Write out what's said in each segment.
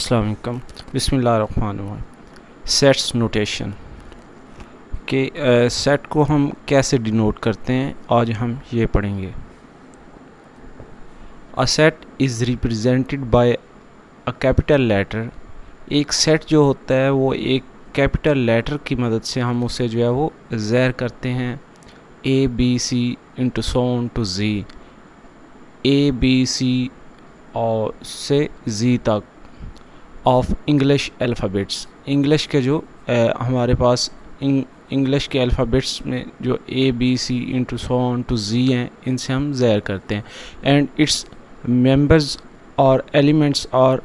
अस्सलाम वालेकुम। बिस्मिल्लाहिर्रहमानिर्रहीम। सेट्स नोटेशन के सेट को हम कैसे डिनोट करते हैं, आज हम ये पढ़ेंगे। A set is represented by a capital letter. एक सेट जो होता है वो एक कैपिटल लेटर की मदद से हम उसे जो है वो ज़ाहिर करते हैं। A B C into so on to Z, A B C और से जी तक ऑफ इंग्लिश अल्फ़ाबेट्स। इंग्लिश के जो हमारे पास इंग्लिश के अल्फ़ाबेट्स में जो A B C into so on to Z हैं, इनसे हम ज़ाहिर करते हैं। एंड इट्स मेंबर्स और elements are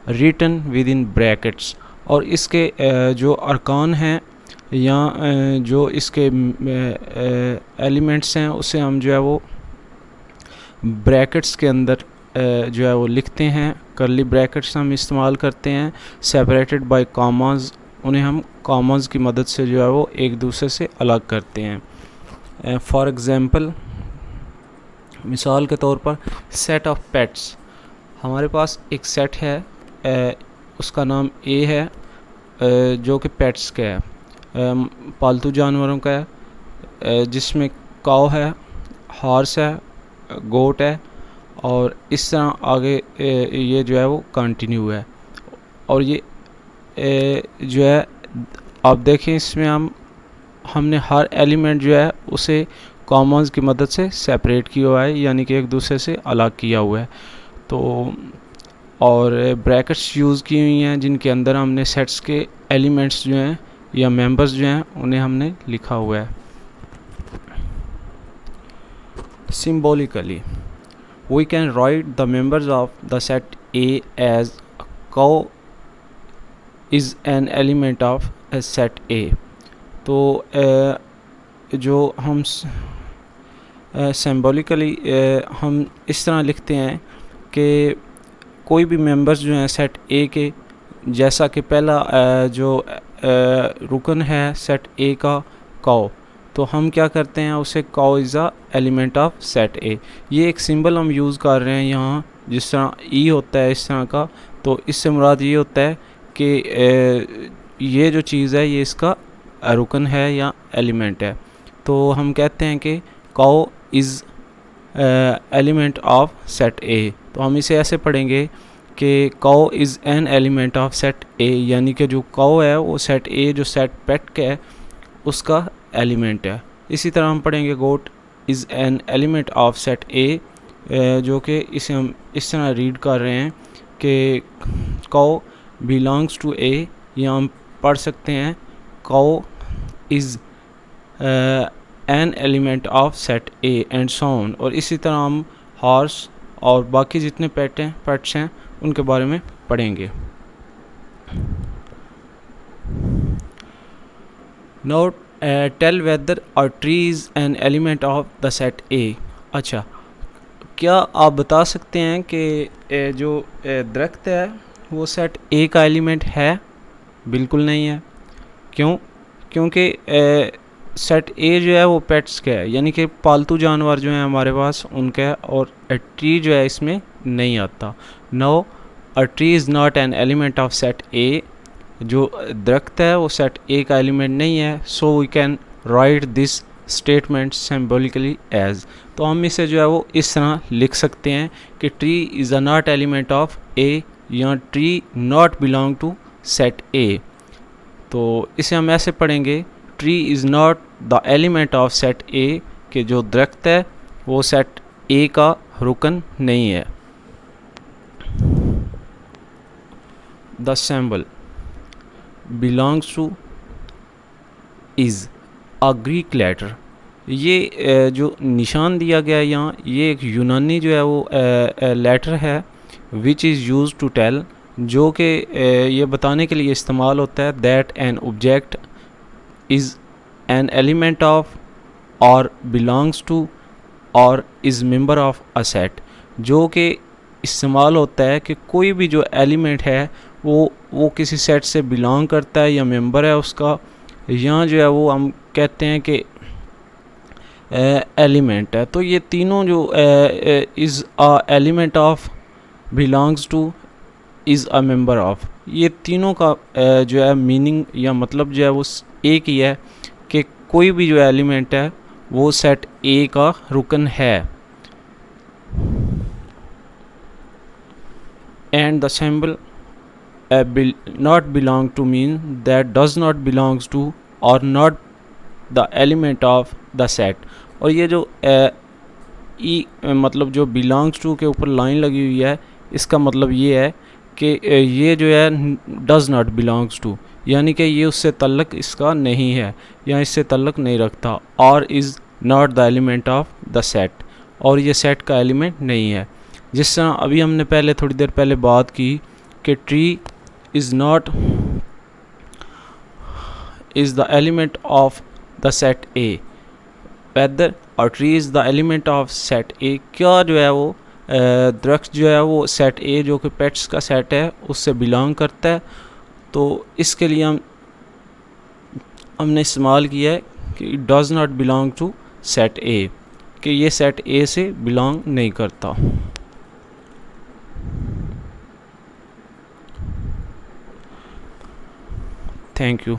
written within brackets. और इसके जो अरकान हैं या जो इसके एलिमेंट्स हैं उसे हम जो है वो ब्रैकेट्स के अंदर जो है वो लिखते हैं। कर्ली ब्रैकेट्स हम इस्तेमाल करते हैं। सेपरेटेड बाय कॉमास, उन्हें हम कॉमास की मदद से जो है वो एक दूसरे से अलग करते हैं। फॉर एग्ज़ाम्पल, मिसाल के तौर पर सेट ऑफ पेट्स। हमारे पास एक सेट है, उसका नाम ए है, जो कि पेट्स का है, पालतू जानवरों का है, जिसमें काऊ है, हॉर्स है, गोट है और इस तरह आगे ये जो है वो कंटिन्यू है। और ये जो है आप देखें, इसमें हमने हर एलिमेंट जो है उसे कॉमन्स की मदद से सेपरेट किया हुआ है, यानी कि एक दूसरे से अलग किया हुआ है। तो और ब्रैकेट्स यूज़ की हुई हैं जिनके अंदर हमने सेट्स के एलिमेंट्स जो हैं या मेंबर्स जो हैं उन्हें हमने लिखा हुआ है। Symbolically we can write the members of the set A as cow is an element of a set A। तो जो हम सिम्बॉलिकली हम इस तरह लिखते हैं कि कोई भी मेंबर्स जो हैं सेट ए के, जैसा कि पहला जो रुकन है सेट ए का काऊ, तो हम क्या करते हैं उसे cow is a element of set A. ये एक सिंबल हम यूज़ कर रहे हैं यहाँ, जिस तरह ई होता है इस तरह का। तो इससे मुराद ये होता है कि ये जो चीज़ है ये इसका रुकन है या एलिमेंट है। तो हम कहते हैं कि cow is element of set A. तो हम इसे ऐसे पढ़ेंगे कि cow is an element of set A, यानी कि जो काऊ है वो सेट ए, जो सेट पेट का है, उसका एलिमेंट है। इसी तरह हम पढ़ेंगे goat is an element of set A, जो कि इसे हम इस तरह रीड कर रहे हैं कि काऊ बिलोंग्स टू ए, या हम पढ़ सकते हैं cow is an element of set A and so on. और इसी तरह हम हॉर्स और बाकी जितने पेट्स हैं उनके बारे में पढ़ेंगे। Now tell whether a tree is an element of the set A. अच्छा, क्या आप बता सकते हैं कि जो दरख्त है वो सेट ए का एलिमेंट है? बिल्कुल नहीं है। क्यों? क्योंकि सेट ए जो है वो पेट्स का है, यानी कि पालतू जानवर जो हैं हमारे पास उनका है, और ट्री जो है इसमें नहीं आता। No, a tree is not an element of set A. जो दरख्त है वो सेट ए का एलिमेंट नहीं है। So we can write this statement symbolically as. तो हम इसे जो है वो इस तरह लिख सकते हैं कि tree is a not element of A, या tree not belong to set A. तो इसे हम ऐसे पढ़ेंगे, tree is not the element of set A, कि जो दरख्त है वो सेट ए का रुकन नहीं है। The symbol belongs to is a Greek letter। ये जो निशान दिया गया है यहाँ, ये एक यूनानी जो है वो लेटर है, which is use to tell, जो कि ये बताने के लिए इस्तेमाल होता है that an object is an element of और बिलोंग्स टू और is member of a set. जो कि इस्तेमाल होता है कि कोई भी जो एलिमेंट है वो किसी सेट से बिलोंग करता है या मेंबर है उसका, या जो है वो हम कहते हैं कि एलिमेंट है। तो ये तीनों जो is a element of, belongs two is a member of, ये तीनों का जो है मीनिंग या मतलब जो है वो एक ही है कि कोई भी जो एलिमेंट है वो सेट ए का रुकन है। And the symbol not belong to mean that does not belongs to or not the element of the set। और ये जो मतलब जो belongs to के ऊपर लाइन लगी हुई है, इसका मतलब ये है कि ये जो है does not belongs to, यानी कि ये उससे तल्लक इसका नहीं है या इससे तल्लक नहीं रखता, और is not the element of the set, और ये सेट का एलिमेंट नहीं है। जिस तरह अभी हमने पहले थोड़ी देर पहले बात की कि tree is not is the element of the set A, whether or tree is the element of set A, क्या जो है वो दरख्त जो है वो सेट A जो कि पेट्स का सेट है उससे बिलोंग करता है। तो इसके लिए हमने इस्तेमाल किया है कि it does not belong to set A, कि ये सेट A से बिलोंग नहीं करता। Thank you.